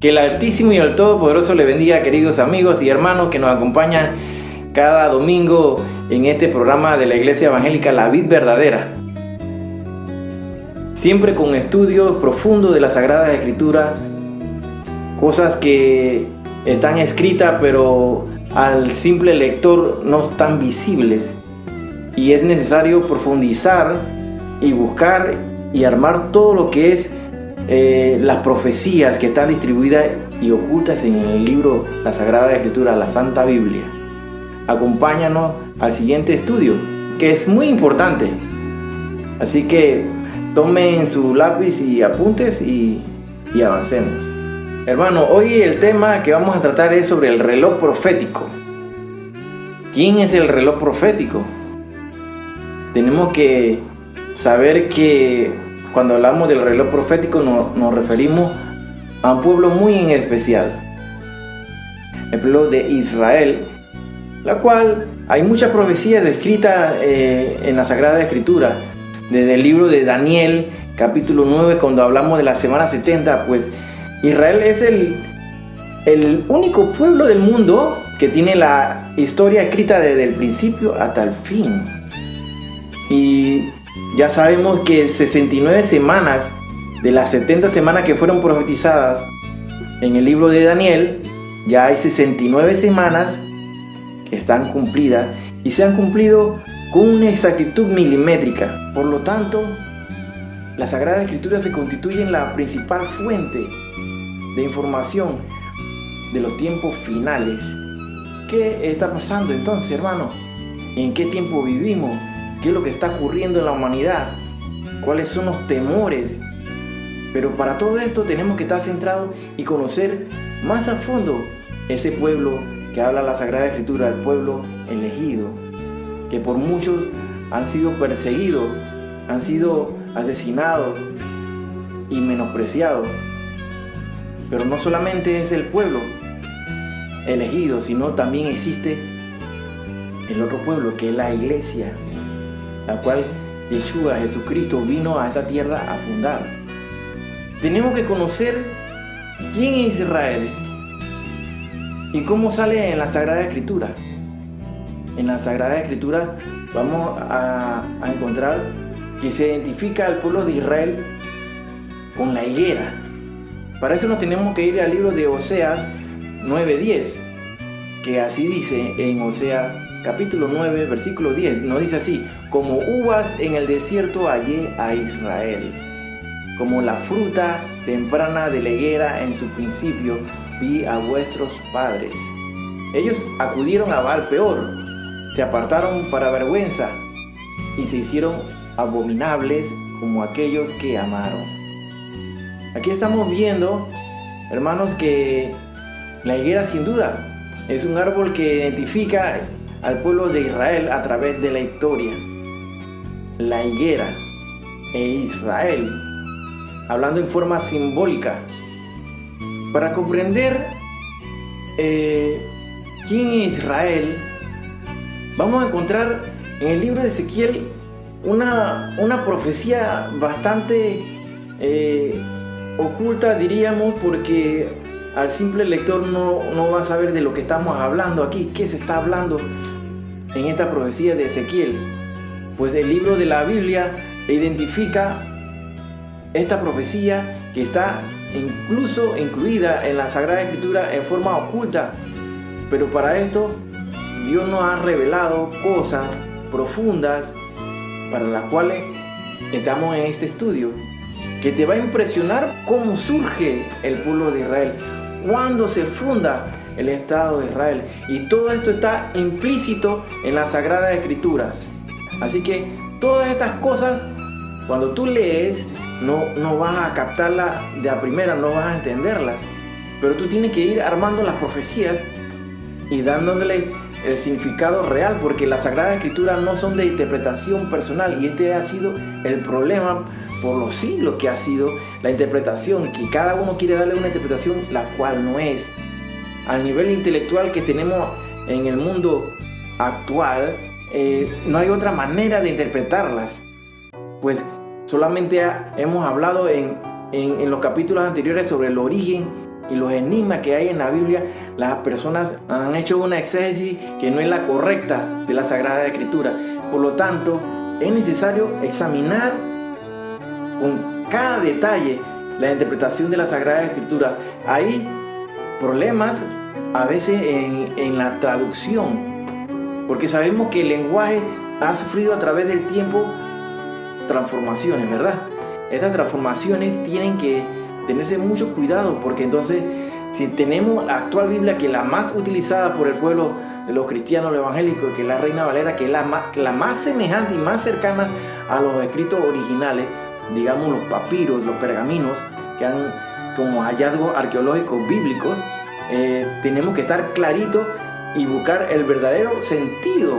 Que el Altísimo y el Todopoderoso le bendiga, queridos amigos y hermanos que nos acompañan cada domingo en este programa de la Iglesia Evangélica La Vid Verdadera. Siempre con estudios profundos de la Sagrada Escritura, cosas que están escritas pero al simple lector no están visibles. Y es necesario profundizar y buscar y armar todo lo que es las profecías que están distribuidas y ocultas en el libro, la Sagrada Escritura, la Santa Biblia. Acompáñanos al siguiente estudio, que es muy importante. Así que tomen su lápiz y apuntes y avancemos. Hermano, hoy el tema que vamos a tratar es sobre el reloj profético. ¿Quién es el reloj profético? Tenemos que saber que cuando hablamos del reloj profético nos referimos a un pueblo muy en especial, el pueblo de Israel, la cual hay muchas profecías descritas en la Sagrada Escritura. Desde el libro de Daniel, capítulo 9, cuando hablamos de la semana 70, pues Israel es el único pueblo del mundo que tiene la historia escrita desde el principio hasta el fin. Y ya sabemos que 69 semanas de las 70 semanas que fueron profetizadas en el libro de Daniel, ya hay 69 semanas que están cumplidas y se han cumplido con una exactitud milimétrica. Por lo tanto, la Sagrada Escritura se constituye en la principal fuente de información de los tiempos finales. ¿Qué está pasando entonces, hermano? ¿En qué tiempo vivimos? ¿Qué es lo que está ocurriendo en la humanidad? ¿Cuáles son los temores? Pero para todo esto tenemos que estar centrados y conocer más a fondo ese pueblo que habla la Sagrada Escritura, el pueblo elegido, que por muchos han sido perseguidos, han sido asesinados y menospreciados. Pero no solamente es el pueblo elegido, sino también existe el otro pueblo, que es la iglesia, la cual Yeshua, Jesucristo, vino a esta tierra a fundar. Tenemos que conocer quién es Israel y cómo sale en la Sagrada Escritura. En la Sagrada Escritura vamos a encontrar que se identifica al pueblo de Israel con la higuera. Para eso nos tenemos que ir al libro de Oseas 9:10, que así dice en Oseas capítulo 9, versículo 10, nos dice así: como uvas en el desierto hallé a Israel, como la fruta temprana de la higuera en su principio vi a vuestros padres. Ellos acudieron a Baal Peor, se apartaron para vergüenza y se hicieron abominables como aquellos que amaron. Aquí estamos viendo, hermanos, que la higuera sin duda es un árbol que identifica al pueblo de Israel a través de la historia. La higuera e Israel, hablando en forma simbólica. Para comprender quién es Israel, vamos a encontrar en el libro de Ezequiel una profecía bastante oculta, diríamos, porque al simple lector no va a saber de lo que estamos hablando aquí. ¿Qué se está hablando en esta profecía de Ezequiel? Pues el libro de la Biblia identifica esta profecía que está incluso incluida en la Sagrada Escritura en forma oculta. Pero para esto Dios nos ha revelado cosas profundas para las cuales estamos en este estudio, que te va a impresionar cómo surge el pueblo de Israel, cuándo se funda el Estado de Israel, y todo esto está implícito en las Sagradas Escrituras. Así que todas estas cosas, cuando tú lees, no vas a captarlas de a primera, no vas a entenderlas, pero tú tienes que ir armando las profecías y dándole el significado real, porque las Sagradas Escrituras no son de interpretación personal, y este ha sido el problema por los siglos, que ha sido la interpretación, que cada uno quiere darle una interpretación la cual no es. Al nivel intelectual que tenemos en el mundo actual, no hay otra manera de interpretarlas, pues solamente hemos hablado en los capítulos anteriores sobre el origen y los enigmas que hay en la Biblia, las personas han hecho una exégesis que no es la correcta de la Sagrada Escritura. Por lo tanto, es necesario examinar con cada detalle la interpretación de la Sagrada Escritura. Hay problemas a veces en la traducción, porque sabemos que el lenguaje ha sufrido a través del tiempo transformaciones, ¿verdad? Estas transformaciones tienen que tenerse mucho cuidado, porque entonces si tenemos la actual Biblia, que es la más utilizada por el pueblo de los cristianos, los evangélicos, que es la Reina Valera, que es la más semejante y más cercana a los escritos originales, digamos los papiros, los pergaminos, que han como hallazgos arqueológicos bíblicos, tenemos que estar claritos y buscar el verdadero sentido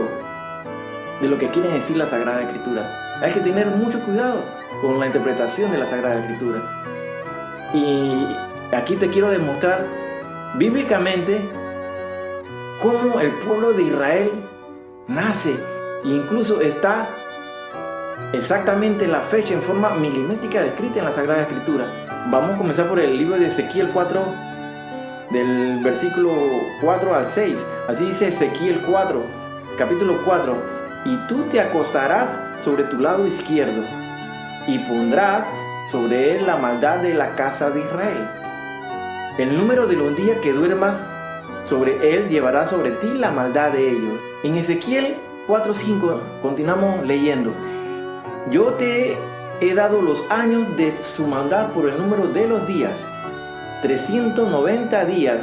de lo que quiere decir la Sagrada Escritura. Hay que tener mucho cuidado con la interpretación de la Sagrada Escritura. Y aquí te quiero demostrar bíblicamente cómo el pueblo de Israel nace, e incluso está exactamente la fecha en forma milimétrica descrita en la Sagrada Escritura. Vamos a comenzar por el libro de Ezequiel 4, del versículo 4 al 6. Así dice Ezequiel 4, capítulo 4: y tú te acostarás sobre tu lado izquierdo, y pondrás sobre él la maldad de la casa de Israel. El número de los días que duermas sobre él llevará sobre ti la maldad de ellos. En Ezequiel 4:5 continuamos leyendo: yo te he dado los años de su maldad por el número de los días, 390 días,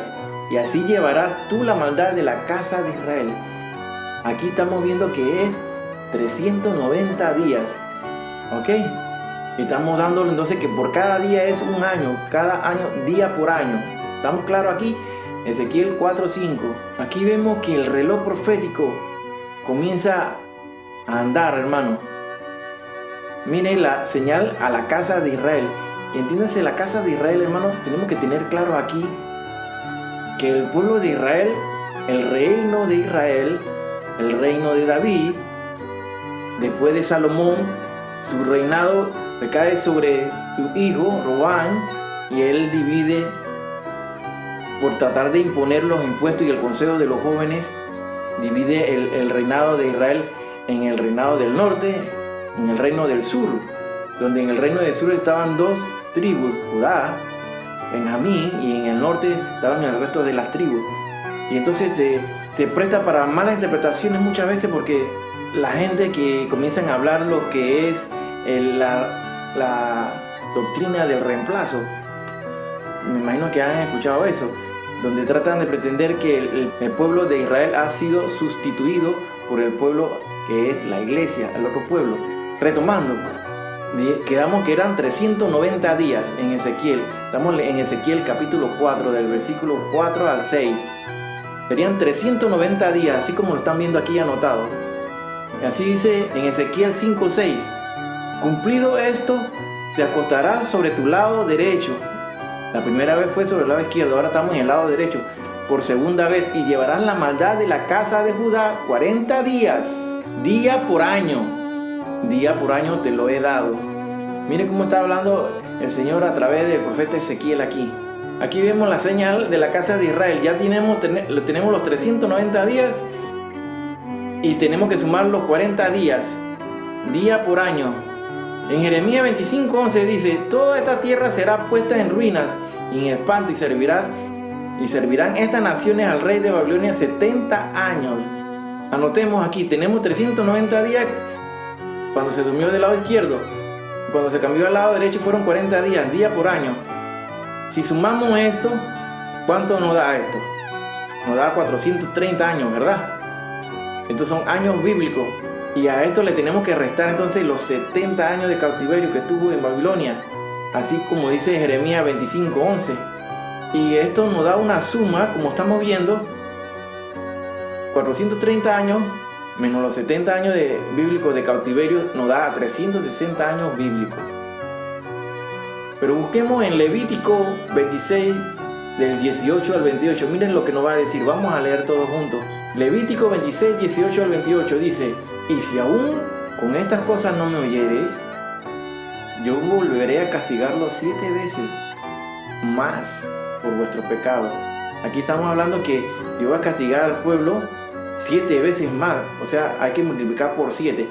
y así llevarás tú la maldad de la casa de Israel. Aquí estamos viendo que es 390 días, ¿ok? Estamos dándole entonces que por cada día es un año, cada año, día por año. ¿Estamos claros aquí? Ezequiel 4:5. Aquí vemos que el reloj profético comienza a andar, hermano. Miren la señal a la casa de Israel. Entiéndase, la casa de Israel, hermano, tenemos que tener claro aquí que el pueblo de Israel, el reino de Israel, el reino de David, después de Salomón, su reinado recae sobre su hijo Robán, y él divide por tratar de imponer los impuestos y el consejo de los jóvenes, divide el reinado de Israel en el reinado del norte, en el reino del sur, donde en el reino del sur estaban dos tribus, Judá, Benjamín, y en el norte estaban el resto de las tribus. Y entonces se presta para malas interpretaciones muchas veces, porque la gente que comienzan a hablar lo que es la doctrina del reemplazo, me imagino que han escuchado eso, donde tratan de pretender que el pueblo de Israel ha sido sustituido por el pueblo que es la iglesia, el otro pueblo. Retomando, quedamos que eran 390 días en Ezequiel. Estamos en Ezequiel capítulo 4, del versículo 4 al 6. Serían 390 días, así como lo están viendo aquí anotado. Así dice en Ezequiel 5:6: cumplido esto, te acostarás sobre tu lado derecho. La primera vez fue sobre el lado izquierdo, ahora estamos en el lado derecho. Por segunda vez, y llevarás la maldad de la casa de Judá 40 días, día por año. Día por año te lo he dado. Mire cómo está hablando el Señor a través del profeta Ezequiel aquí. Aquí vemos la señal de la casa de Israel. Ya tenemos los 390 días y tenemos que sumar los 40 días, día por año. En Jeremías 25:11 dice: toda esta tierra será puesta en ruinas y en espanto, y servirán estas naciones al rey de Babilonia 70 años. Anotemos aquí, tenemos 390 días cuando se durmió del lado izquierdo. Cuando se cambió al lado derecho fueron 40 días, día por año. Si sumamos esto, ¿cuánto nos da esto? Nos da 430 años, ¿verdad? Estos son años bíblicos. Y a esto le tenemos que restar entonces los 70 años de cautiverio que estuvo en Babilonia, así como dice Jeremías 25:11. Y esto nos da una suma, como estamos viendo, 430 años menos los 70 años bíblicos de cautiverio nos da 360 años bíblicos. Pero busquemos en Levítico 26, del 18 al 28. Miren lo que nos va a decir. Vamos a leer todos juntos. Levítico 26, 18 al 28 dice: y si aún con estas cosas no me oyereis, yo volveré a castigarlos 7 veces más por vuestros pecados. Aquí estamos hablando que Dios va a castigar al pueblo 7 veces más, o sea, hay que multiplicar por 7.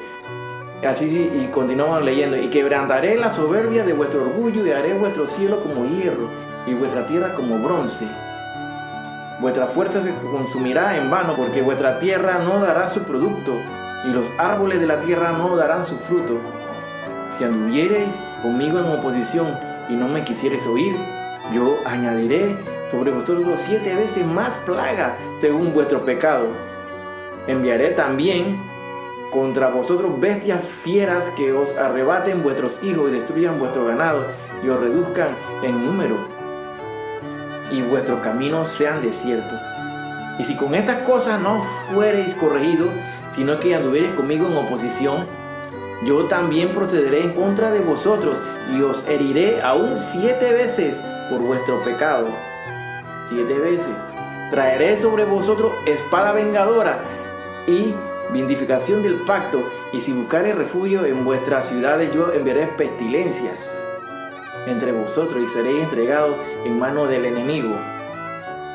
Así, y continuamos leyendo: y quebrantaré la soberbia de vuestro orgullo, y haré vuestro cielo como hierro y vuestra tierra como bronce. Vuestra fuerza se consumirá en vano, porque vuestra tierra no dará su producto, y los árboles de la tierra no darán su fruto. Si anduviereis conmigo en oposición y no me quisiereis oír, yo añadiré sobre vosotros 7 veces más plaga según vuestro pecado. Enviaré también contra vosotros bestias fieras que os arrebaten vuestros hijos y destruyan vuestro ganado y os reduzcan en número, y vuestros caminos sean desiertos. Y si con estas cosas no fuereis corregidos, sino que anduviereis conmigo en oposición, yo también procederé en contra de vosotros y os heriré aún 7 veces por vuestro pecado. 7 veces. Traeré sobre vosotros espada vengadora y vindicación del pacto, y si buscareis refugio en vuestras ciudades, yo enviaré pestilencias entre vosotros y seréis entregados en mano del enemigo.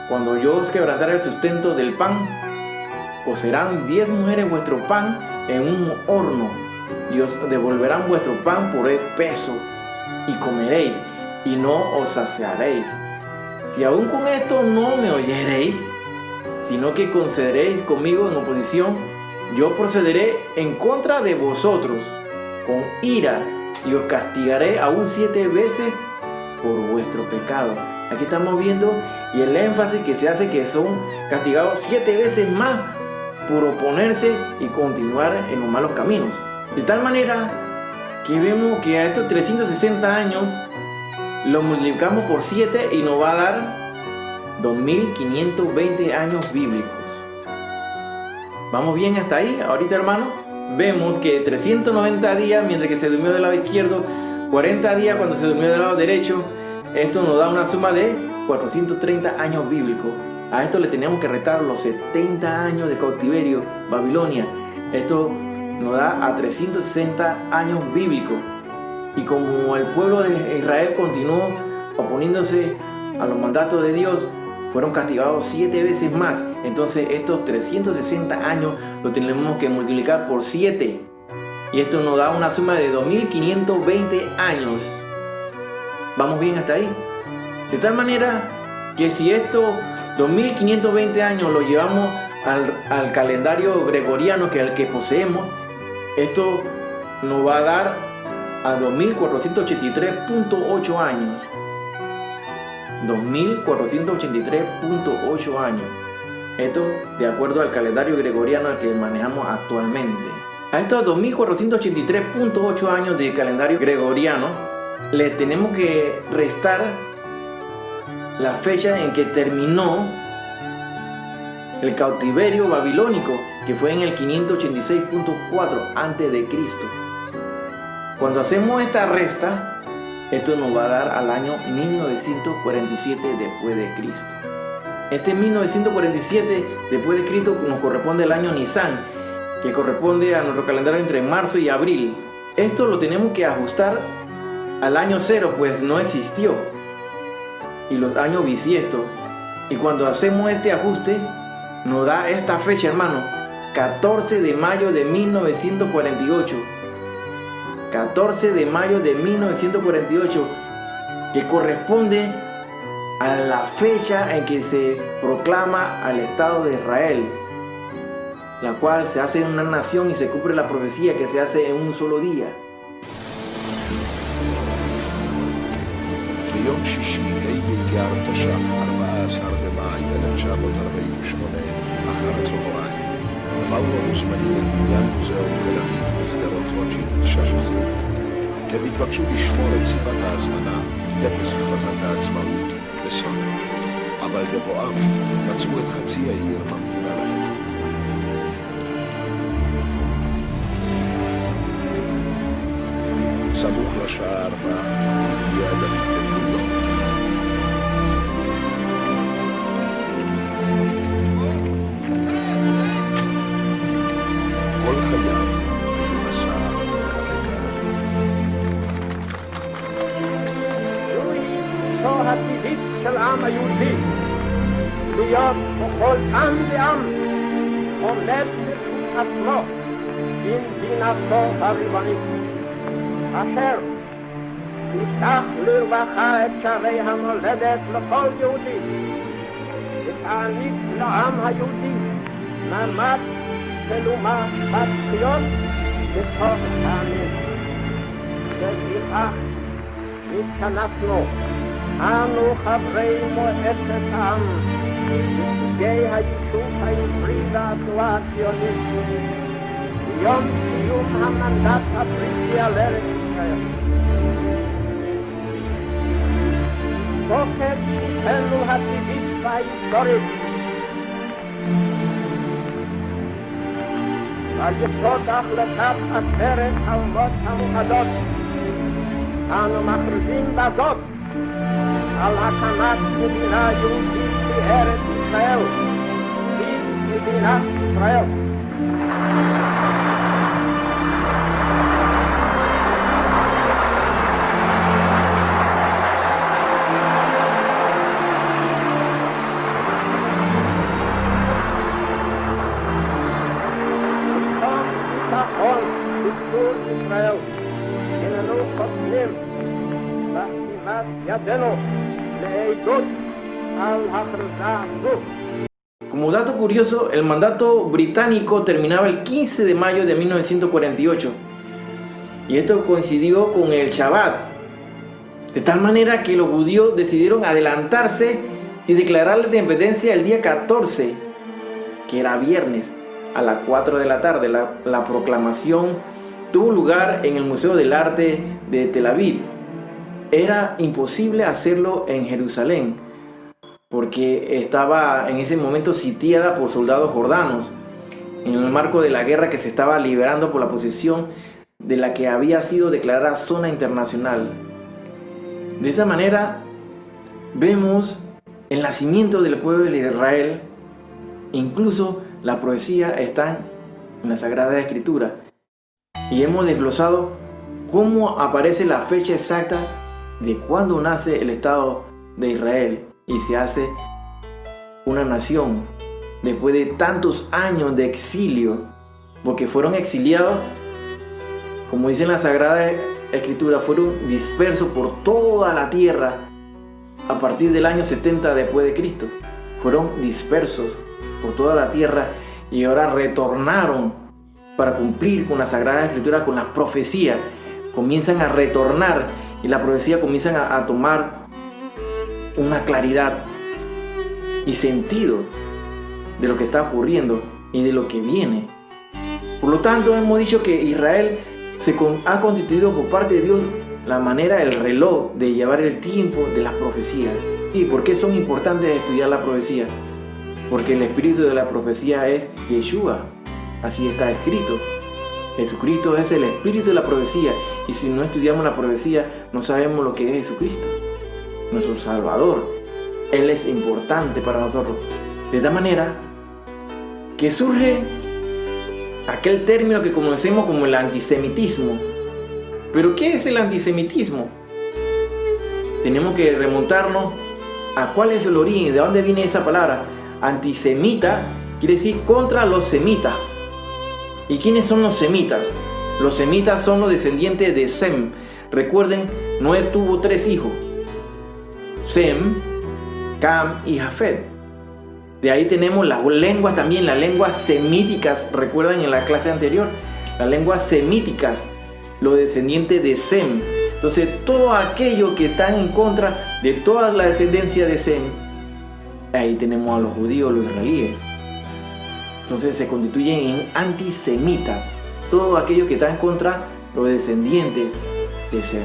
Cuando yo os quebrantare el sustento del pan, cocerán 10 mujeres vuestro pan en un horno, y os devolverán vuestro pan por el peso, y comeréis, y no os saciaréis. Si aún con esto no me oyereis, sino que concederéis conmigo en oposición, yo procederé en contra de vosotros con ira, y os castigaré aún 7 veces por vuestro pecado. Aquí estamos viendo, y el énfasis que se hace, que son castigados 7 veces más por oponerse y continuar en los malos caminos. De tal manera que vemos que a estos 360 años lo multiplicamos por 7 y nos va a dar 2520 años bíblicos. ¿Vamos bien hasta ahí? Ahorita, hermano, vemos que 390 días mientras que se durmió del lado izquierdo, 40 días cuando se durmió del lado derecho. Esto nos da una suma de 430 años bíblicos. A esto le tenemos que restar los 70 años de cautiverio, Babilonia. Esto nos da a 360 años bíblicos. Y como el pueblo de Israel continuó oponiéndose a los mandatos de Dios, fueron castigados 7 veces más. Entonces estos 360 años lo tenemos que multiplicar por 7. Y esto nos da una suma de 2520 años. ¿Vamos bien hasta ahí? De tal manera que si estos 2520 años lo llevamos al calendario gregoriano, que es el que poseemos, esto nos va a dar a 2483.8 años. 2483.8 años. Esto de acuerdo al calendario gregoriano al que manejamos actualmente. A estos 2483.8 años de calendario gregoriano le tenemos que restar la fecha en que terminó el cautiverio babilónico, que fue en el 586.4 antes de Cristo. Cuando hacemos esta resta, esto nos va a dar al año 1947 después de Cristo. Este 1947 después de Cristo nos corresponde el año Nisan, que corresponde a nuestro calendario entre marzo y abril. Esto lo tenemos que ajustar al año 0, pues no existió, y los años bisiestos. Y cuando hacemos este ajuste, nos da esta fecha, hermano, 14 de mayo de 1948. 14 de mayo de 1948, que corresponde a la fecha en que se proclama al Estado de Israel, la cual se hace en una nación y se cumple la profecía que se hace en un solo día. ביום שישי, ה' באייר תש"ף, 14 במאי 1948, אחר הצהריים, באו המוזמנים אל בניין מוזיאון תל אביב בשדרות רוטשילד 16. הם התבקשו לשמור את סיבת ההזמנה, טקס הכרזת העצמאות, בסוד. אבל בבואם מצאו את חצי העיר ממתינה להם. סמוך לשעה 4 הגיע דוד בן-גוריון. כל חייו היו מסע אל הרגע הזה. זו הטבעית של עם העם היהודי להיות ככל עם ועם עומד ברשות עצמו במדינתו הריבונית, אשר תפתח לרווחה את שערי המולדת לכל יהודי, ותעניק לעם היהודי מעמד של אומה בת זכויות בתוך העמים. לפיכך התכנסנו אנו חברי מועצת העם, נציגי היישוב העברי והתנועה הציונית, ביום סיום המנדט הבריטי על ארץ ישראל. תוקף זכותנו הטבעית וההיסטורית על יסוד החלטת עצרת האומות המאוחדות, אנו מכריזים בזאת על הקמת מדינה יהודית בארץ ישראל, היא מדינת ישראל. מתוך ביטחון בגבול ישראל הננו חותמים בחתימת ידינו לעדות al הכרזה זו. Como dato curioso, el mandato británico terminaba el 15 de mayo de 1948 y esto coincidió con el Shabbat, de tal manera que los judíos decidieron adelantarse y declarar la independencia el día 14, que era viernes, a las 4 de la tarde. La proclamación tuvo lugar en el Museo del Arte de Tel Aviv. Era imposible hacerlo en Jerusalén, porque estaba en ese momento sitiada por soldados jordanos, en el marco de la guerra que se estaba librando por la posesión de la que había sido declarada zona internacional. De esta manera, vemos el nacimiento del pueblo de Israel. Incluso la profecía está en la Sagrada Escritura, y hemos desglosado cómo aparece la fecha exacta de cuándo nace el Estado de Israel y se hace una nación después de tantos años de exilio, porque fueron exiliados, como dice en la Sagrada Escritura, fueron dispersos por toda la tierra a partir del año 70 después de Cristo. Fueron dispersos por toda la tierra y ahora retornaron para cumplir con la Sagrada Escritura, con las profecías. Comienzan a retornar y la profecía comienzan a tomar una claridad y sentido de lo que está ocurriendo y de lo que viene. Por lo tanto, hemos dicho que Israel ha constituido por parte de Dios la manera, el reloj de llevar el tiempo de las profecías. ¿Y por qué son importantes estudiar la profecía? Porque el espíritu de la profecía es Yeshua, así está escrito. Jesucristo es el espíritu de la profecía, y si no estudiamos la profecía no sabemos lo que es Jesucristo, nuestro Salvador. Él es importante para nosotros. De tal manera que surge aquel término que conocemos como el antisemitismo. ¿Pero qué es el antisemitismo? Tenemos que remontarnos a cuál es el origen, de dónde viene esa palabra. Antisemita quiere decir contra los semitas. ¿Y quiénes son los semitas? Los semitas son los descendientes de Sem. Recuerden, Noé tuvo 3 hijos: Sem, Cam y Jafet. De ahí tenemos las lenguas también, las lenguas semíticas. Recuerdan en la clase anterior, las lenguas semíticas, los descendientes de Sem. Entonces, todo aquello que están en contra de toda la descendencia de Sem, ahí tenemos a los judíos, los israelíes. Entonces se constituyen en antisemitas, todo aquello que está en contra los descendientes de Sem.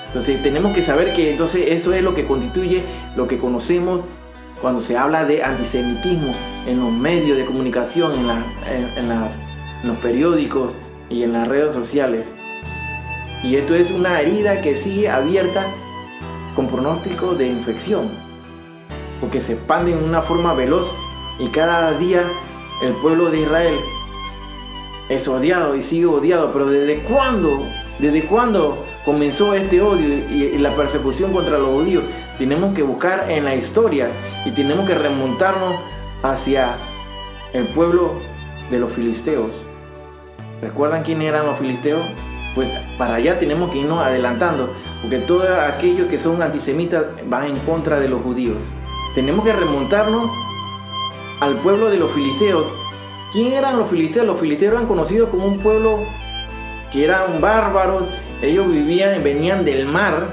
Entonces tenemos que saber que entonces eso es lo que constituye lo que conocemos cuando se habla de antisemitismo en los medios de comunicación, en los periódicos y en las redes sociales. Y esto es una herida que sigue abierta con pronóstico de infección, porque se expande en una forma veloz y cada día el pueblo de Israel es odiado y sigue odiado. Pero ¿desde cuándo comenzó este odio y la persecución contra los judíos? tenemos que buscar en la historia y tenemos que remontarnos hacia el pueblo de los filisteos. ¿Recuerdan quién eran los filisteos? Pues para allá tenemos que irnos adelantando, porque todos aquellos que son antisemitas van en contra de los judíos. Tenemos que remontarnos al pueblo de los filisteos. ¿Quién eran los filisteos? Los filisteos eran conocidos como un pueblo que eran bárbaros. Ellos venían del mar,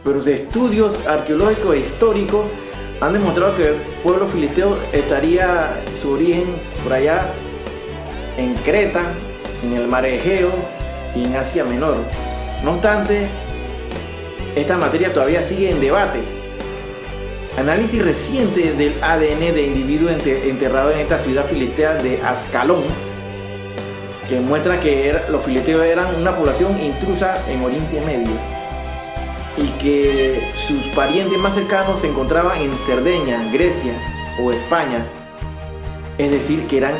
pero los estudios arqueológicos e históricos han demostrado que el pueblo filisteo estaría su origen por allá en Creta, en el mar Egeo y en Asia Menor. No obstante, esta materia todavía sigue en debate. Análisis reciente del ADN de individuos enterrados en esta ciudad filistea de Ascalón, que muestra que los filisteos eran una población intrusa en Oriente Medio y que sus parientes más cercanos se encontraban en Cerdeña, Grecia o España, es decir, que eran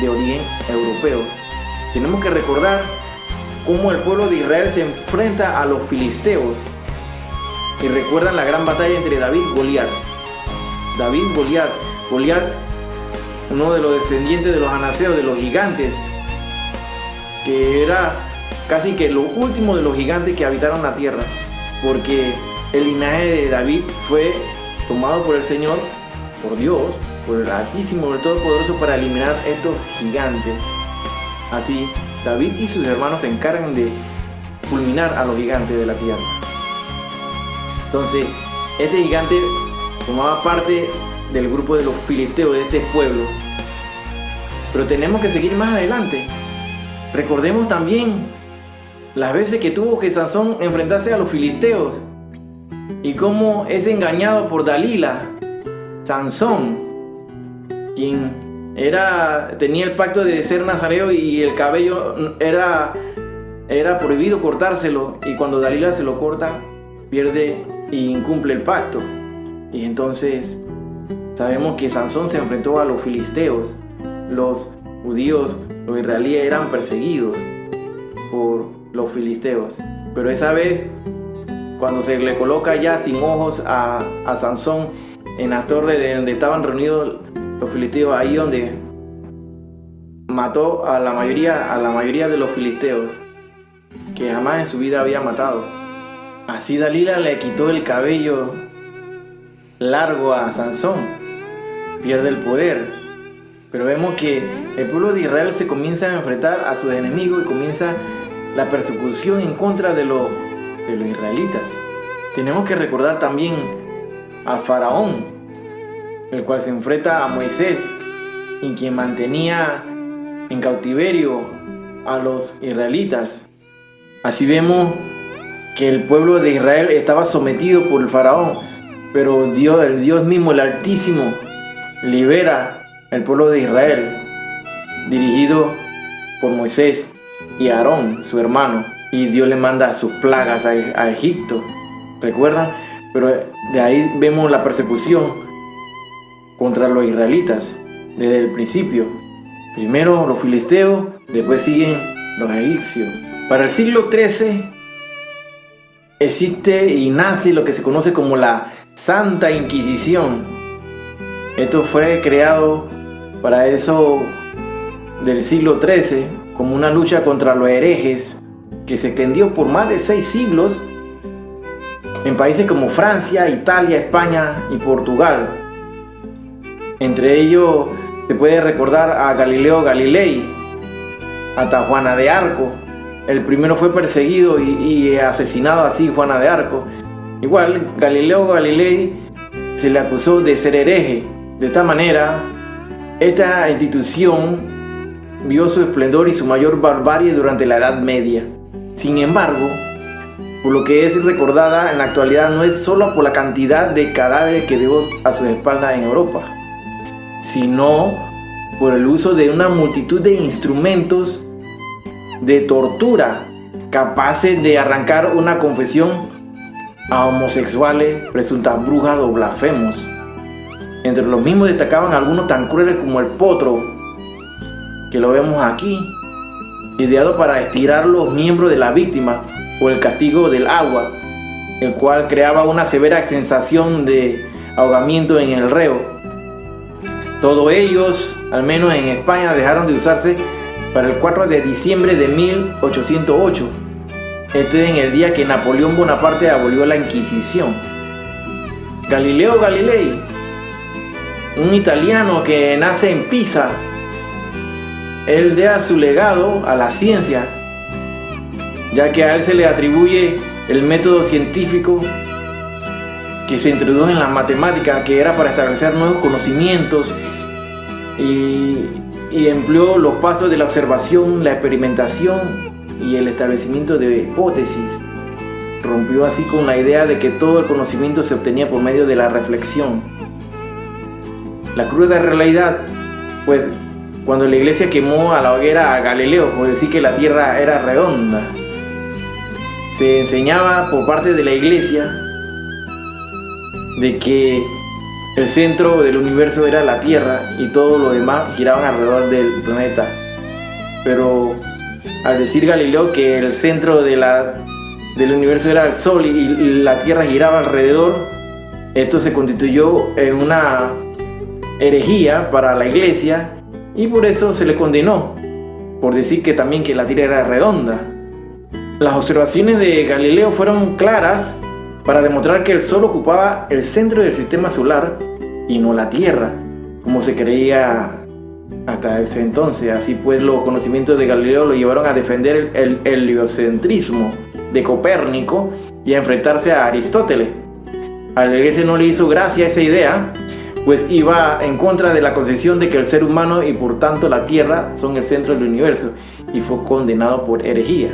de origen europeo. Tenemos que recordar cómo el pueblo de Israel se enfrenta a los filisteos y recuerdan la gran batalla entre David y Goliat. Goliat, uno de los descendientes de los anaseos, de los gigantes, que era casi que lo último de los gigantes que habitaron la tierra, porque el linaje de David fue tomado por el Señor, por Dios, por el Altísimo, el Todopoderoso, para eliminar estos gigantes. Así, David y sus hermanos se encargan de fulminar a los gigantes de la tierra. Entonces, este gigante formaba parte del grupo de los filisteos de este pueblo. Pero tenemos que seguir más adelante. Recordemos también las veces que tuvo que Sansón enfrentarse a los filisteos y cómo es engañado por Dalila. Sansón, quien tenía el pacto de ser nazareo y el cabello era prohibido cortárselo, y cuando Dalila se lo corta, pierde y incumple el pacto. Y entonces sabemos que Sansón se enfrentó a los filisteos. Los judíos, los israelíes, eran perseguidos por los filisteos, pero esa vez, cuando se le coloca ya sin ojos a Sansón en la torre de donde estaban reunidos los filisteos, ahí donde mató a la mayoría de los filisteos que jamás en su vida había matado. Así Dalila le quitó el cabello largo a Sansón, pierde el poder. Pero vemos que el pueblo de Israel se comienza a enfrentar a sus enemigos y comienza la persecución en contra de los israelitas. Tenemos que recordar también al faraón, el cual se enfrenta a Moisés y quien mantenía en cautiverio a los israelitas. Así vemos que el pueblo de Israel estaba sometido por el faraón, pero el Dios mismo, el Altísimo, libera el pueblo de Israel, dirigido por Moisés y Aarón, su hermano, y Dios le manda sus plagas a Egipto. ¿Recuerdan? Pero de ahí vemos la persecución contra los israelitas desde el principio. Primero los filisteos, después siguen los egipcios. Para el siglo XIII existe y nace lo que se conoce como la Santa Inquisición. Esto fue creado para eso del siglo XIII como una lucha contra los herejes que se extendió por más de 6 siglos en países como Francia, Italia, España y Portugal. Entre ellos se puede recordar a Galileo Galilei, hasta Juana de Arco. El primero fue perseguido y asesinado así, Juana de Arco. Igual Galileo Galilei se le acusó de ser hereje. De esta manera, esta institución vio su esplendor y su mayor barbarie durante la Edad Media. Sin embargo, por lo que es recordada en la actualidad, no es solo por la cantidad de cadáveres que dejó a sus espaldas en Europa, sino por el uso de una multitud de instrumentos de tortura capaces de arrancar una confesión a homosexuales, presuntas brujas o blasfemos. Entre los mismos destacaban algunos tan crueles como el potro, que lo vemos aquí, ideado para estirar los miembros de la víctima, o el castigo del agua, el cual creaba una severa sensación de ahogamiento en el reo. Todos ellos, al menos en España, dejaron de usarse para el 4 de diciembre de 1808. Este es en el día que Napoleón Bonaparte abolió la Inquisición. Galileo Galilei, un italiano que nace en Pisa, él da su legado a la ciencia, ya que a él se le atribuye el método científico que se introdujo en la matemática, que era para establecer nuevos conocimientos, y empleó los pasos de la observación, la experimentación y el establecimiento de hipótesis. Rompió así con la idea de que todo el conocimiento se obtenía por medio de la reflexión. La cruda realidad, pues, cuando la iglesia quemó a la hoguera a Galileo por decir que la tierra era redonda, se enseñaba por parte de la iglesia de que el centro del universo era la tierra y todo lo demás giraban alrededor del planeta. Pero al decir Galileo que el centro del universo era el sol y la tierra giraba alrededor, esto se constituyó en una herejía para la iglesia y por eso se le condenó, por decir que también que la tierra era redonda. Las observaciones de Galileo fueron claras para demostrar que el sol ocupaba el centro del sistema solar y no la tierra, como se creía hasta ese entonces. Así pues, los conocimientos de Galileo lo llevaron a defender el heliocentrismo de Copérnico y a enfrentarse a Aristóteles. A la iglesia no le hizo gracia esa idea, pues iba en contra de la concepción de que el ser humano y por tanto la tierra son el centro del universo, y fue condenado por herejía.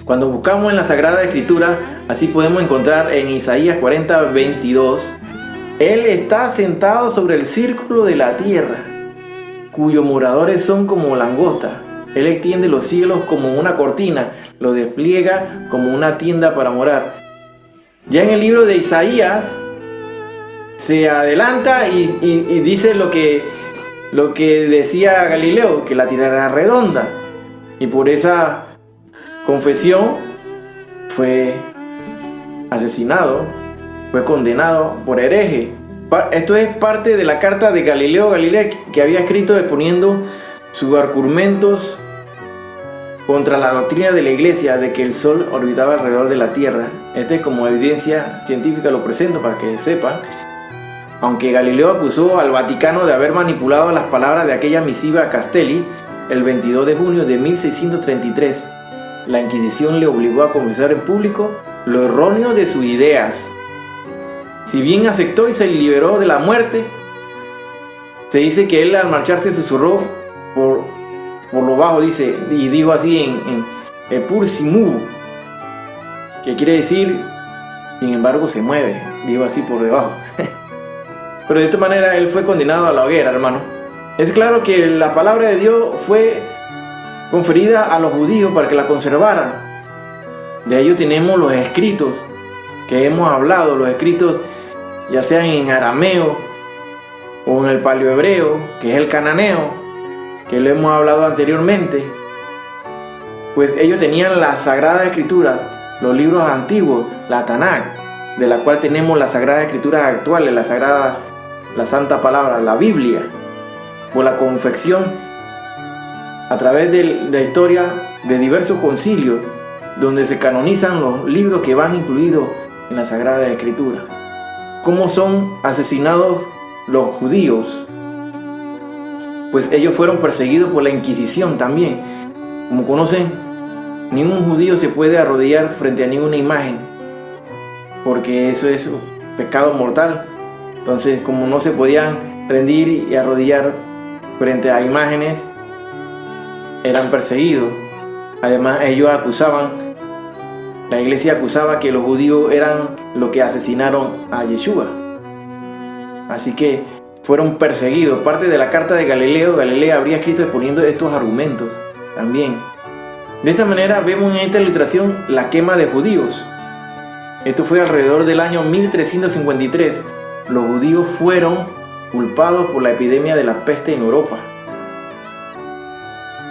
Cuando buscamos en la Sagrada Escritura, así podemos encontrar en Isaías 40:22, Él está sentado sobre el círculo de la tierra, cuyos moradores son como langostas. Él extiende los cielos como una cortina, lo despliega como una tienda para morar. Ya en el libro de Isaías se adelanta y dice lo que decía Galileo, que la tierra era redonda, y por esa confesión fue asesinado, fue condenado por hereje. Esto es parte de la carta de Galileo Galilei, que había escrito exponiendo sus argumentos contra la doctrina de la iglesia de que el sol orbitaba alrededor de la tierra. Como evidencia científica lo presento para que sepan. Aunque Galileo acusó al Vaticano de haber manipulado las palabras de aquella misiva a Castelli el 22 de junio de 1633, la Inquisición le obligó a confesar en público lo erróneo de sus ideas. Si bien aceptó y se liberó de la muerte, se dice que él al marcharse susurró por lo bajo, dice, y dijo así en Pur si mueve, que quiere decir, sin embargo se mueve, dijo así por debajo. Pero de esta manera él fue condenado a la hoguera, hermano. Es claro que la palabra de Dios fue conferida a los judíos para que la conservaran. De ello tenemos los escritos que hemos hablado, los escritos ya sean en arameo o en el paleohebreo, que es el cananeo, que lo hemos hablado anteriormente. Pues ellos tenían las Sagradas Escrituras, los libros antiguos, la Tanakh, de la cual tenemos las Sagradas Escrituras actuales, la Santa Palabra, la Biblia, por la confección a través de la historia de diversos concilios, donde se canonizan los libros que van incluidos en la Sagrada Escritura. ¿Cómo son asesinados los judíos? Pues ellos fueron perseguidos por la Inquisición también. Como conocen, ningún judío se puede arrodillar frente a ninguna imagen, porque eso es un pecado mortal. Entonces, como no se podían rendir y arrodillar frente a imágenes, eran perseguidos. Además, ellos la iglesia acusaba que los judíos eran los que asesinaron a Yeshua. Así que fueron perseguidos. Parte de la carta de Galileo habría escrito exponiendo estos argumentos también. De esta manera vemos en esta ilustración la quema de judíos. Esto fue alrededor del año 1353. Los judíos fueron culpados por la epidemia de la peste en Europa.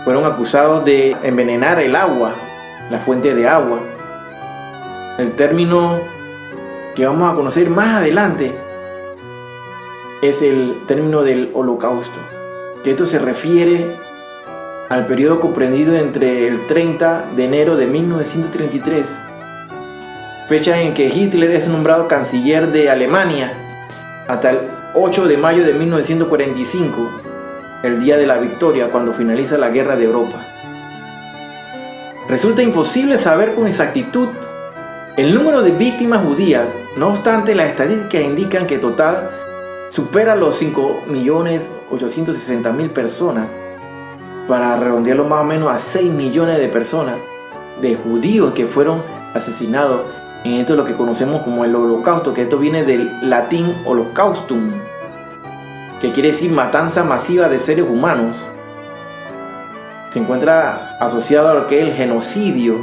Fueron acusados de envenenar el agua, la fuente de agua. El término que vamos a conocer más adelante es el término del holocausto, que esto se refiere al periodo comprendido entre el 30 de enero de 1933, fecha en que Hitler es nombrado canciller de Alemania, hasta el 8 de mayo de 1945, el día de la victoria, cuando finaliza la Guerra de Europa. Resulta imposible saber con exactitud el número de víctimas judías, no obstante las estadísticas indican que total supera los 5.860.000 personas, para redondearlo más o menos a 6 millones de personas, de judíos que fueron asesinados en esto lo que conocemos como el holocausto, que esto viene del latín holocaustum, que quiere decir matanza masiva de seres humanos. Se encuentra asociado a lo que es el genocidio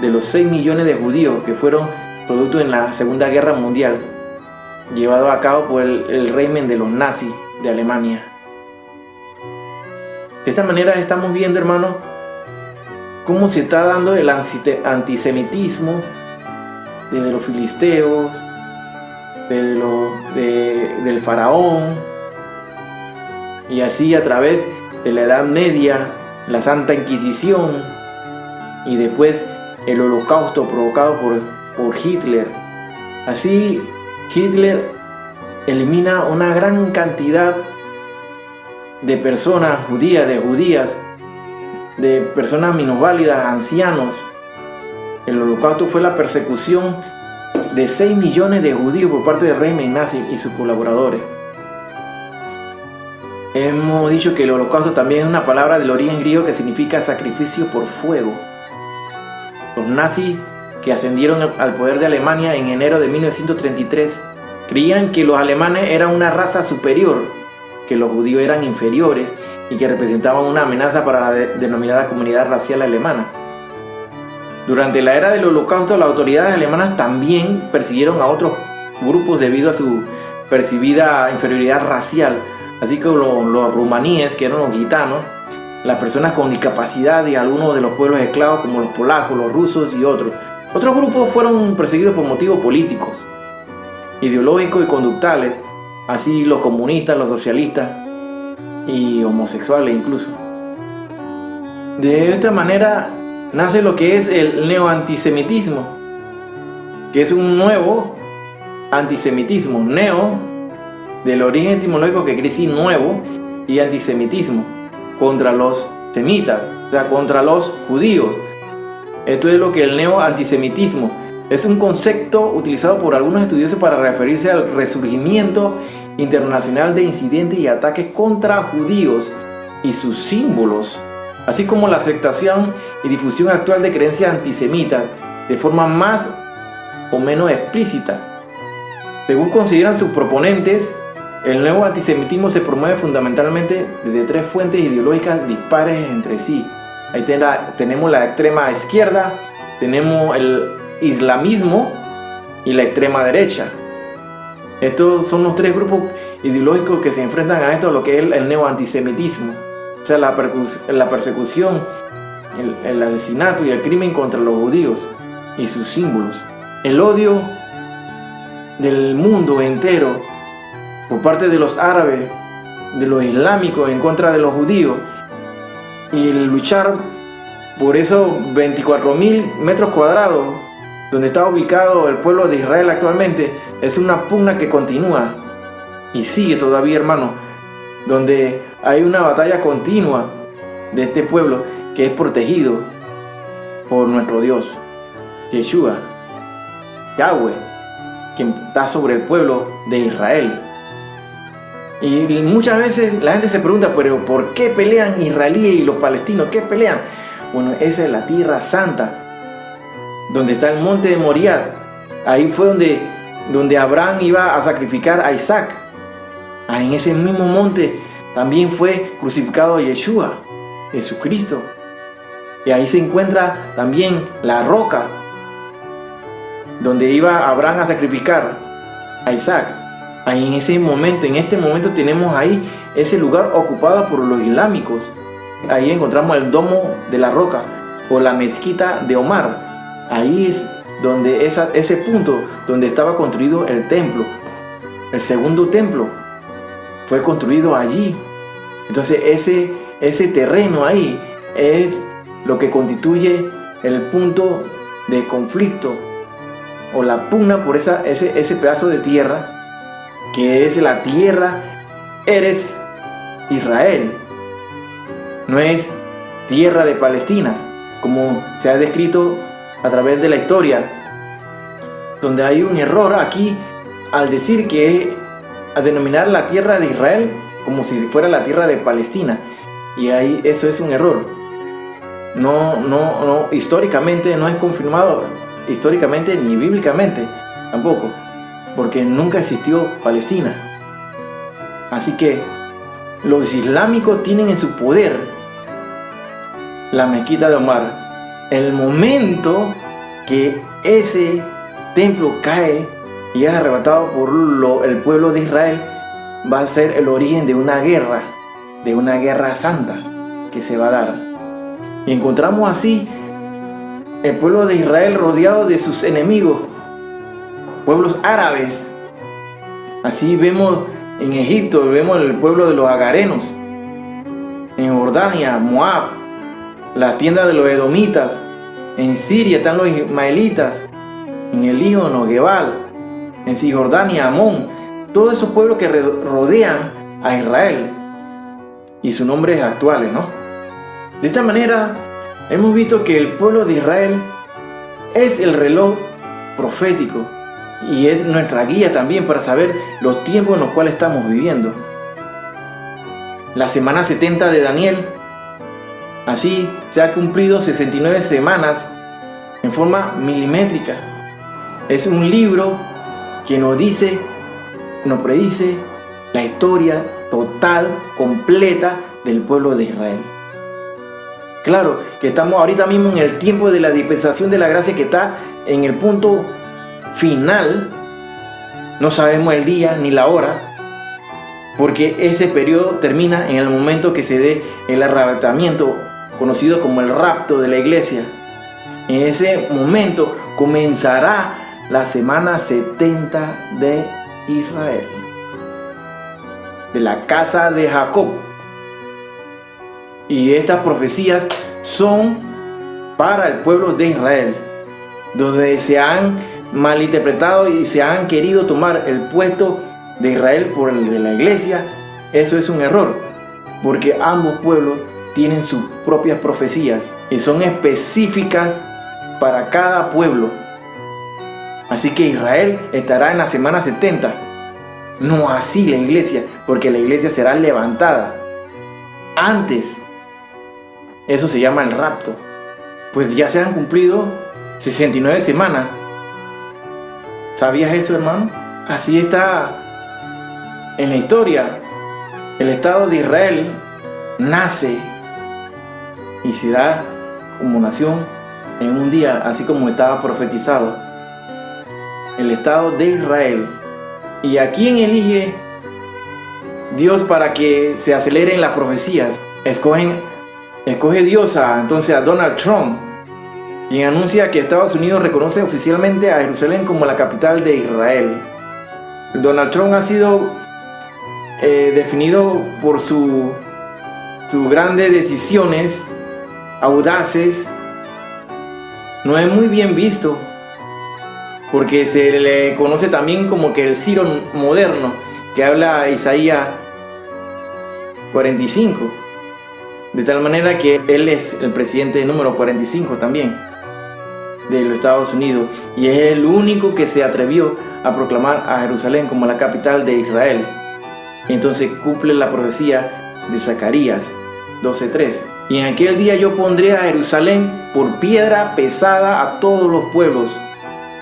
de los 6 millones de judíos que fueron producto en la Segunda Guerra Mundial, llevado a cabo por el régimen de los nazis de Alemania. De esta manera estamos viendo, hermanos, cómo se está dando el antisemitismo desde los filisteos, del faraón, y así a través de la Edad Media, la Santa Inquisición, y después el holocausto provocado por Hitler. Así Hitler elimina una gran cantidad de personas judías, de personas minusválidas, ancianos. El holocausto fue la persecución de 6 millones de judíos por parte del régimen nazi y sus colaboradores. Hemos dicho que el holocausto también es una palabra del origen griego que significa sacrificio por fuego. Los nazis, que ascendieron al poder de Alemania en enero de 1933, creían que los alemanes eran una raza superior, que los judíos eran inferiores y que representaban una amenaza para la denominada comunidad racial alemana. Durante la era del holocausto, las autoridades alemanas también persiguieron a otros grupos debido a su percibida inferioridad racial, así como los rumaníes, que eran los gitanos, las personas con discapacidad y algunos de los pueblos esclavos como los polacos, los rusos y otros. Otros grupos fueron perseguidos por motivos políticos, ideológicos y conductales, así los comunistas, los socialistas y homosexuales incluso. De esta manera nace lo que es el neoantisemitismo, que es un nuevo antisemitismo. Neo, del origen etimológico que quiere decir nuevo, y antisemitismo, contra los semitas, o sea, contra los judíos. Esto es lo que el neoantisemitismo es, un concepto utilizado por algunos estudiosos para referirse al resurgimiento internacional de incidentes y ataques contra judíos y sus símbolos, así como la aceptación y difusión actual de creencias antisemitas de forma más o menos explícita. Según consideran sus proponentes, el nuevo antisemitismo se promueve fundamentalmente desde 3 fuentes ideológicas dispares entre sí. Ahí tenemos la extrema izquierda, tenemos el islamismo y la extrema derecha. Estos son los 3 grupos ideológicos que se enfrentan a esto, lo que es el neoantisemitismo. O sea, la persecución, el asesinato y el crimen contra los judíos y sus símbolos. El odio del mundo entero por parte de los árabes, de los islámicos en contra de los judíos, y el luchar por esos 24.000 metros cuadrados donde está ubicado el pueblo de Israel actualmente, es una pugna que continúa y sigue todavía, hermano, donde hay una batalla continua de este pueblo que es protegido por nuestro Dios, Yeshua, Yahweh, quien está sobre el pueblo de Israel. Y muchas veces la gente se pregunta, pero ¿por qué pelean israelíes y los palestinos? ¿Qué pelean? Bueno, esa es la tierra santa, donde está el monte de Moriah. Ahí fue donde Abraham iba a sacrificar a Isaac. Ahí en ese mismo monte también fue crucificado Yeshua, Jesucristo. Y ahí se encuentra también la roca donde iba Abraham a sacrificar a Isaac. Ahí en este momento tenemos ahí ese lugar ocupado por los islámicos. Ahí encontramos el domo de la roca o la mezquita de Omar. Ahí es donde ese punto donde estaba construido el templo. El segundo templo fue construido allí. Entonces ese terreno ahí es lo que constituye el punto de conflicto o la pugna por ese pedazo de tierra, que es la tierra Eretz Israel. No es tierra de Palestina, como se ha descrito a través de la historia, donde hay un error aquí al decir que a denominar la tierra de Israel como si fuera la tierra de Palestina, y ahí eso es un error. No, históricamente no es confirmado, históricamente ni bíblicamente tampoco, porque nunca existió Palestina. Así que los islámicos tienen en su poder la mezquita de Omar. El momento que ese templo cae y es arrebatado por el pueblo de Israel, va a ser el origen de una guerra santa que se va a dar. Y encontramos así el pueblo de Israel rodeado de sus enemigos, pueblos árabes. Así vemos en Egipto, vemos el pueblo de los agarenos, en Jordania, Moab, las tiendas de los edomitas, en Siria están los ismaelitas, en el Líbano, Gebal, en Cisjordania, Amón, todos esos pueblos que rodean a Israel y sus nombres actuales, ¿no? De esta manera hemos visto que el pueblo de Israel es el reloj profético y es nuestra guía también para saber los tiempos en los cuales estamos viviendo. La semana 70 de Daniel, así se ha cumplido 69 semanas en forma milimétrica. Es un libro que nos predice la historia total, completa del pueblo de Israel. Claro que estamos ahorita mismo en el tiempo de la dispensación de la gracia, que está en el punto final. No sabemos el día ni la hora, porque ese periodo termina en el momento que se dé el arrebatamiento, conocido como el rapto de la iglesia. En ese momento comenzará la semana 70 de Israel, de la casa de Jacob. Y estas profecías son para el pueblo de Israel, donde se han malinterpretado y se han querido tomar el puesto de Israel por el de la iglesia. Eso es un error, porque ambos pueblos tienen sus propias profecías y son específicas para cada pueblo. Así que Israel estará en la semana 70, no así la iglesia, porque la iglesia será levantada antes. Eso se llama el rapto. Pues ya se han cumplido 69 semanas. ¿Sabías eso, hermano? Así está en la historia. El Estado de Israel nace y se da como nación en un día, así como estaba profetizado. El Estado de Israel. ¿Y a quién elige Dios para que se aceleren las profecías? Escoge Dios entonces a Donald Trump, quien anuncia que Estados Unidos reconoce oficialmente a Jerusalén como la capital de Israel. Donald Trump ha sido definido por sus grandes decisiones audaces. No es muy bien visto, porque se le conoce también como que el Ciro moderno, que habla Isaías 45. De tal manera que él es el presidente número 45 también de los Estados Unidos, y es el único que se atrevió a proclamar a Jerusalén como la capital de Israel. Entonces cumple la profecía de Zacarías 12:3. Y en aquel día yo pondré a Jerusalén por piedra pesada a todos los pueblos.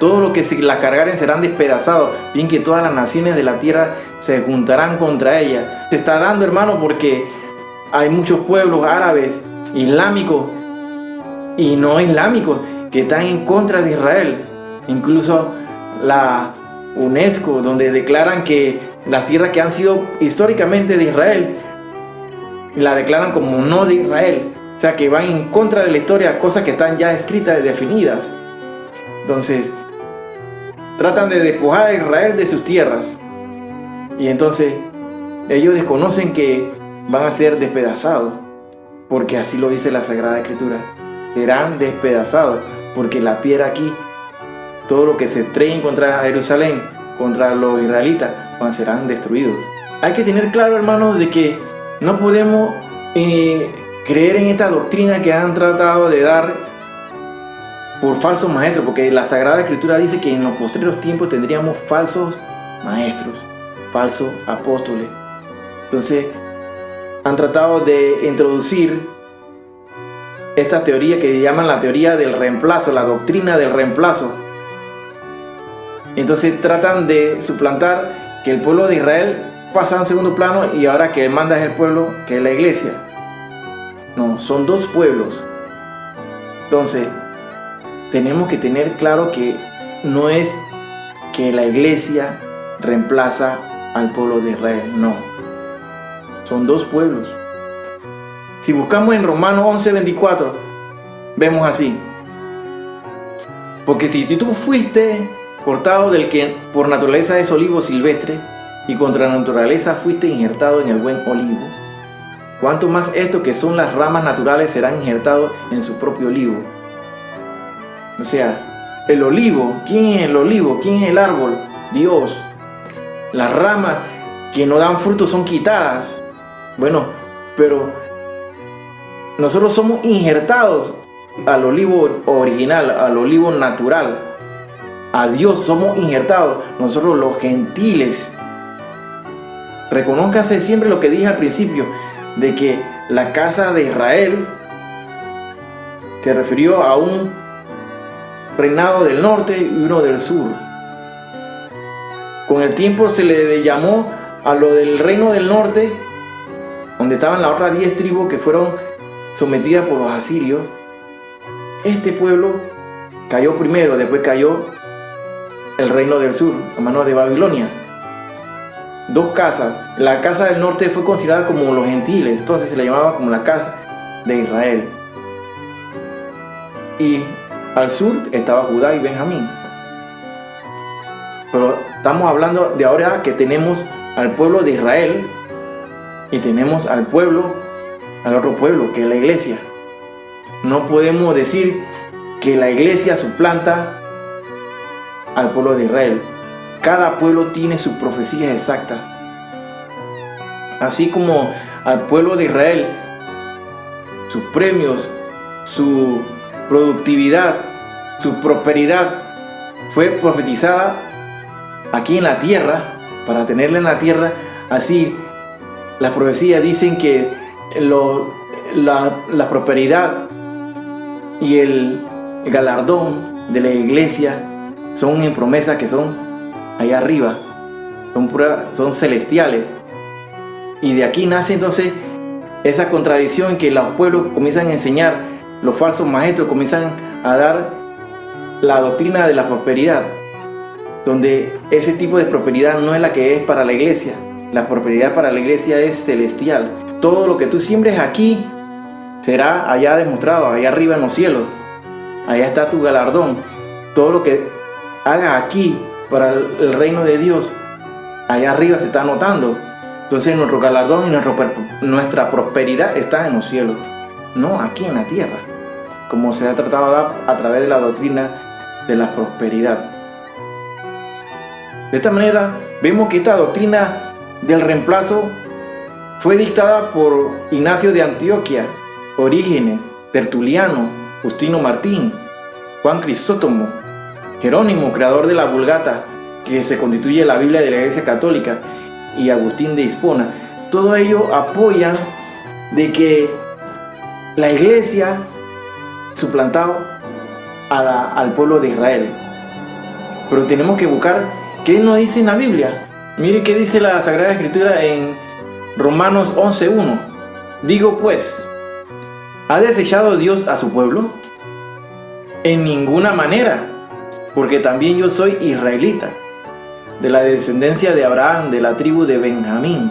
Todos los que se la cargaren serán despedazados, bien que todas las naciones de la tierra se juntarán contra ella. Se está dando, hermano, porque hay muchos pueblos árabes, islámicos y no islámicos, que están en contra de Israel. Incluso la UNESCO, donde declaran que las tierras que han sido históricamente de Israel, la declaran como no de Israel. O sea, que van en contra de la historia, cosas que están ya escritas y definidas. Entonces, tratan de despojar a Israel de sus tierras. Y entonces, ellos desconocen que van a ser despedazados, porque así lo dice la Sagrada Escritura. Serán despedazados, porque la piedra aquí, todo lo que se estrellen contra Jerusalén, contra los israelitas, serán destruidos. Hay que tener claro, hermanos, de que no podemos creer en esta doctrina que han tratado de dar por falsos maestros, porque la Sagrada Escritura dice que en los postreros tiempos tendríamos falsos maestros, falsos apóstoles. Entonces, han tratado de introducir esta teoría que llaman la teoría del reemplazo, la doctrina del reemplazo. Entonces tratan de suplantar que el pueblo de Israel pasa a un segundo plano y ahora que manda es el pueblo, que es la iglesia. No, son dos pueblos. Entonces, tenemos que tener claro que no es que la iglesia reemplaza al pueblo de Israel, no. Son dos pueblos. Si buscamos en Romanos 11:24, vemos así. Porque si tú fuiste cortado del que por naturaleza es olivo silvestre, y contra naturaleza fuiste injertado en el buen olivo, cuánto más estos que son las ramas naturales serán injertados en su propio olivo. O sea, el olivo, ¿quién es el olivo? ¿Quién es el árbol? Dios. Las ramas que no dan frutos son quitadas. Bueno, pero nosotros somos injertados al olivo original, al olivo natural. A Dios somos injertados, nosotros los gentiles. Reconózcase siempre lo que dije al principio, de que la casa de Israel se refirió a un reinado del norte y uno del sur. Con el tiempo se le llamó a lo del reino del norte, donde estaban las otras 10 tribus que fueron sometidas por los asirios. Este pueblo cayó primero, después cayó el reino del sur, a manos de Babilonia. Dos casas. La casa del norte fue considerada como los gentiles, entonces se le llamaba como la casa de Israel. Y al sur estaba Judá y Benjamín. Pero estamos hablando de ahora que tenemos al pueblo de Israel y tenemos al otro pueblo, que es la iglesia. No podemos decir que la iglesia suplanta al pueblo de Israel. Cada pueblo tiene sus profecías exactas. Así como al pueblo de Israel, sus premios, su productividad, su prosperidad fue profetizada aquí en la tierra, para tenerla en la tierra. Así las profecías dicen que la prosperidad y el galardón de la iglesia son en promesas que son allá arriba, son celestiales. Y de aquí nace entonces esa contradicción que los pueblos comienzan a enseñar, los falsos maestros comienzan a dar la doctrina de la prosperidad, donde ese tipo de prosperidad no es la que es para la iglesia. La prosperidad para la iglesia es celestial. Todo lo que tú siembres aquí será allá demostrado, allá arriba en los cielos. Allá está tu galardón. Todo lo que hagas aquí para el reino de Dios, allá arriba se está anotando. Entonces nuestro galardón y nuestra prosperidad está en los cielos, no aquí en la tierra, como se ha tratado de dar a través de la doctrina de la prosperidad. De esta manera vemos que esta doctrina del reemplazo fue dictada por Ignacio de Antioquía, Orígenes, Tertuliano, Justino Martín, Juan Crisóstomo, Jerónimo, creador de la Vulgata, que se constituye la Biblia de la Iglesia Católica, y Agustín de Hispona. Todo ello apoyan de que la iglesia suplantó al pueblo de Israel. Pero tenemos que buscar qué nos dice en la Biblia. Mire qué dice la Sagrada Escritura en Romanos 11:1. Digo pues, ¿ha desechado Dios a su pueblo? En ninguna manera, porque también yo soy israelita, de la descendencia de Abraham, de la tribu de Benjamín.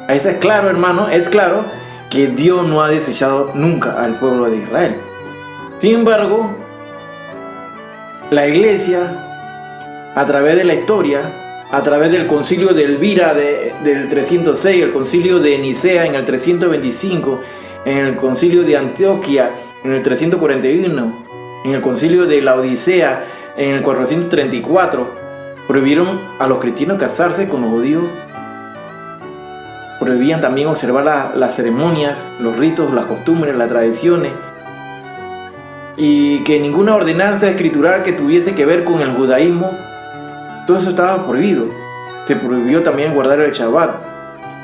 Ahí está claro, hermano, es claro que Dios no ha desechado nunca al pueblo de Israel. Sin embargo, la iglesia, a través de la historia, a través del concilio de Elvira del 306, el concilio de Nicea en el 325, en el concilio de Antioquia en el 341, en el concilio de la Odisea en el 434, prohibieron a los cristianos casarse con los judíos. Prohibían también observar las ceremonias, los ritos, las costumbres, las tradiciones, y que ninguna ordenanza escritural que tuviese que ver con el judaísmo, todo eso estaba prohibido. Se prohibió también guardar el Shabbat.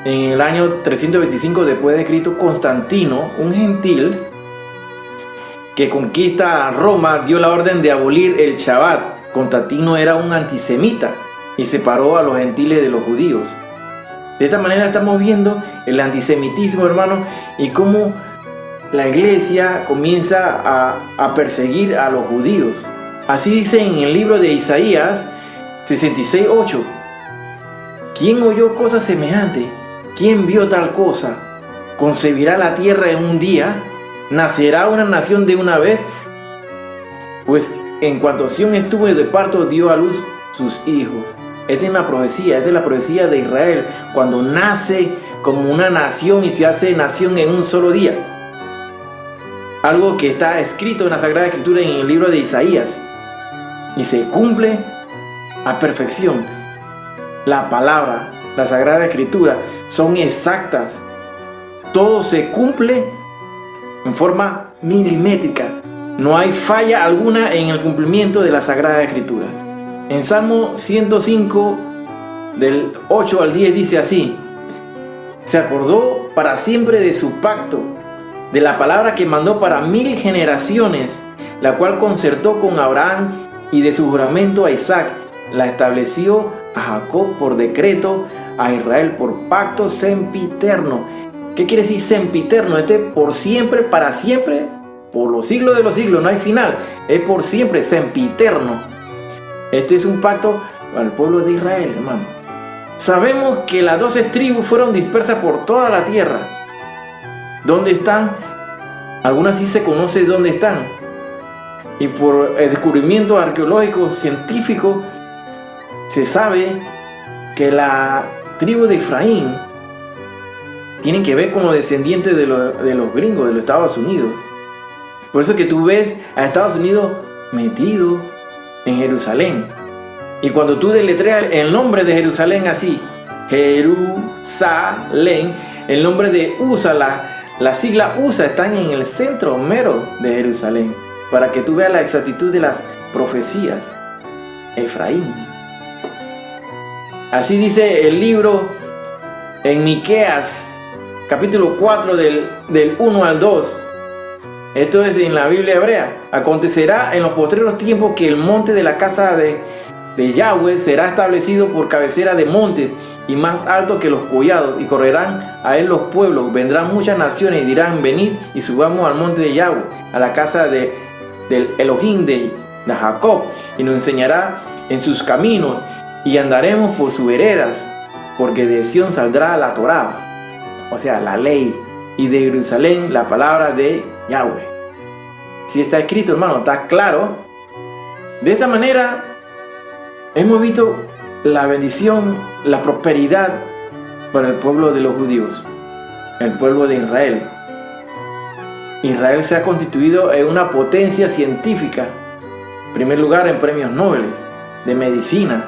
En el año 325 después de Cristo, Constantino, un gentil que conquista a Roma, dio la orden de abolir el Shabbat. Constantino era un antisemita y separó a los gentiles de los judíos. De esta manera estamos viendo el antisemitismo, hermano, y cómo la iglesia comienza a perseguir a los judíos. Así dice en el libro de Isaías 66:8. ¿Quién oyó cosa semejante? ¿Quién vio tal cosa? ¿Concebirá la tierra en un día? ¿Nacerá una nación de una vez? Pues en cuanto Sión estuvo de parto, dio a luz sus hijos. Esta es una profecía, esta es la profecía de Israel, cuando nace como una nación y se hace nación en un solo día. Algo que está escrito en la Sagrada Escritura en el libro de Isaías. Y se cumple a perfección. La palabra, la Sagrada Escritura, son exactas. Todo se cumple en forma milimétrica. No hay falla alguna en el cumplimiento de la Sagrada Escritura. En Salmo 105, del 8 al 10, dice así: se acordó para siempre de su pacto, de la palabra que mandó para 1000 generaciones, la cual concertó con Abraham, y de su juramento a Isaac, la estableció a Jacob por decreto, a Israel por pacto sempiterno. ¿Qué quiere decir sempiterno? Por siempre, para siempre, por los siglos de los siglos, no hay final. Es por siempre, sempiterno. Este es un pacto al pueblo de Israel, hermano. Sabemos que las 12 tribus fueron dispersas por toda la tierra. ¿Dónde están? Algunas sí se conoce dónde están. Y por el descubrimiento arqueológico, científico, se sabe que la tribu de Efraín tienen que ver con los descendientes de los gringos, de los Estados Unidos. Por eso que tú ves a Estados Unidos metido en Jerusalén. Y cuando tú deletreas el nombre de Jerusalén así, Jerusalén, el nombre de USA, la sigla USA están en el centro mero de Jerusalén, para que tú veas la exactitud de las profecías. Efraín. Así dice el libro en Miqueas, capítulo 4, del 1 al 2. Esto es en la Biblia hebrea. Acontecerá en los postreros tiempos que el monte de la casa de Yahweh será establecido por cabecera de montes y más alto que los collados, y correrán a él los pueblos. Vendrán muchas naciones y dirán: venid y subamos al monte de Yahweh, a la casa del Elohim de Jacob, y nos enseñará en sus caminos, y andaremos por sus veredas, porque de Sión saldrá la Torá, o sea, la ley, y de Jerusalén la palabra de Yahweh. Si está escrito, hermano, está claro. De esta manera hemos visto la bendición, la prosperidad para el pueblo de los judíos, el pueblo de Israel. Israel se ha constituido en una potencia científica, en primer lugar en premios Nobel de medicina,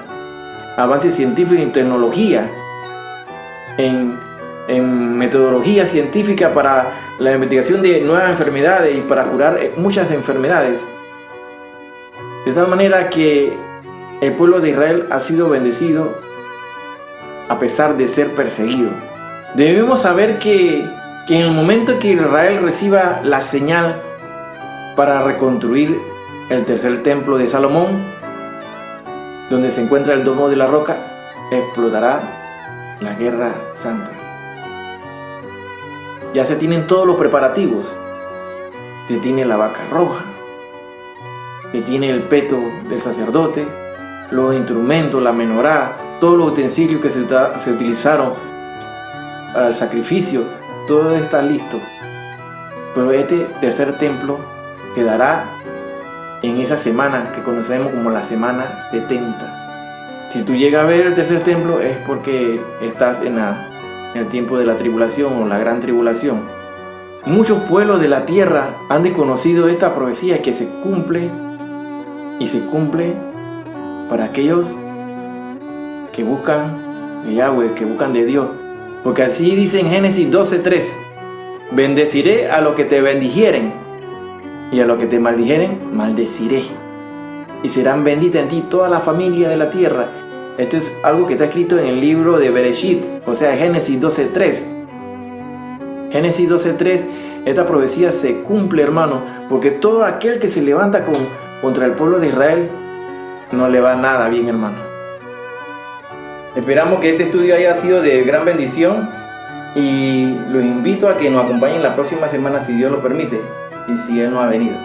avances científicos en tecnología, en metodología científica para la investigación de nuevas enfermedades y para curar muchas enfermedades. De tal manera que el pueblo de Israel ha sido bendecido a pesar de ser perseguido. Debemos saber que en el momento que Israel reciba la señal para reconstruir el tercer templo de Salomón, donde se encuentra el domo de la roca, explotará la guerra santa. Ya se tienen todos los preparativos. Se tiene la vaca roja, se tiene el peto del sacerdote, los instrumentos, la menorá, todos los utensilios que se utilizaron para el sacrificio. Todo está listo. Pero este tercer templo quedará en esa semana que conocemos como la semana 70. Si tú llegas a ver el tercer templo es porque estás en el tiempo de la tribulación o la gran tribulación. Muchos pueblos de la tierra han desconocido esta profecía que se cumple y se cumple para aquellos que buscan de Yahweh, que buscan de Dios. Porque así dice en Génesis 12:3: bendeciré a los que te bendijeren y a los que te maldijeren maldeciré. Y serán benditas en ti toda la familia de la tierra. Esto es algo que está escrito en el libro de Bereshit, o sea, Génesis 12:3. Génesis 12:3, esta profecía se cumple, hermano, porque todo aquel que se levanta contra el pueblo de Israel no le va nada bien, hermano. Esperamos que este estudio haya sido de gran bendición y los invito a que nos acompañen la próxima semana, si Dios lo permite y si Él no ha venido.